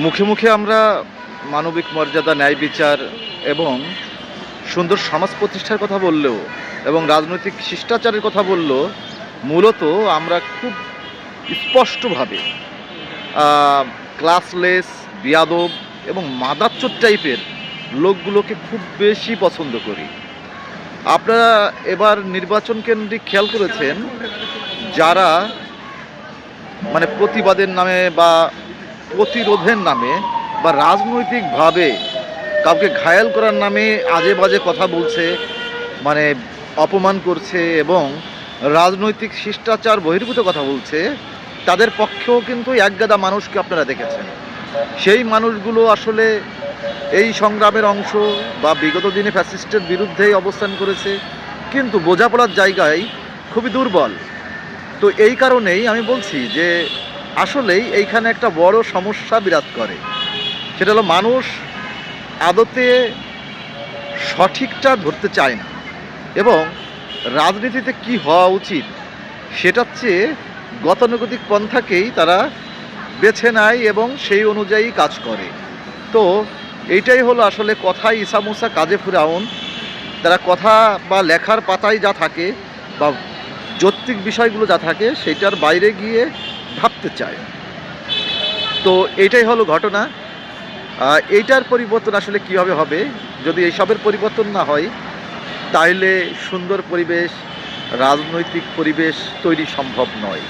মুখে মুখে আমরা মানবিক মর্যাদা, ন্যায় বিচার এবং সুন্দর সমাজ প্রতিষ্ঠার কথা বললেও এবং রাজনৈতিক শিষ্টাচারের কথা বললেও মূলত আমরা খুব স্পষ্টভাবে ক্লাসলেস, বিয়াদব এবং মাদাচ্চোদ টাইপের লোকগুলোকে খুব বেশি পছন্দ করি। আপনারা এবার নির্বাচন কেন্দ্রিক খেয়াল করেছেন, যারা মানে প্রতিবাদের নামে বা প্রতিরোধের নামে বা রাজনৈতিকভাবে কাউকে ঘায়েল করার নামে আজে বাজে কথা বলছে, মানে অপমান করছে এবং রাজনৈতিক শিষ্টাচার বহির্ভূত কথা বলছে, তাদের পক্ষেও কিন্তু একগাদা মানুষকে আপনারা দেখেছেন। সেই মানুষগুলো আসলে এই সংগ্রামের অংশ বা বিগত দিনে ফ্যাসিস্টের বিরুদ্ধেই অবস্থান করেছে, কিন্তু বোঝাপড়ার জায়গায় খুবই দুর্বল। তো এই কারণেই আমি বলছি যে আসলেই এইখানে একটা বড় সমস্যা বিরাজ করে। সেটা হলো মানুষ আদতে সঠিকটা ধরতে চায় না এবং রাজনীতিতে কি হওয়া উচিত সেটার চেয়ে গতানুগতিক পন্থাকেই তারা বেছে নেয় এবং সেই অনুযায়ী কাজ করে। তো এইটাই হলো আসলে কথায় ইসামুসা কাজে ফুরাউন। তারা কথা বা লেখার পাতায় যা থাকে বা যৌক্তিক বিষয়গুলো যা থাকে সেটার বাইরে গিয়ে ভাবতে চায়। তো এইটাই হলো ঘটনা। এইটার পরিবর্তন আসলে কীভাবে হবে? যদি এইসবের পরিবর্তন না হয় তাহলে সুন্দর পরিবেশ, রাজনৈতিক পরিবেশ তৈরি সম্ভব নয়।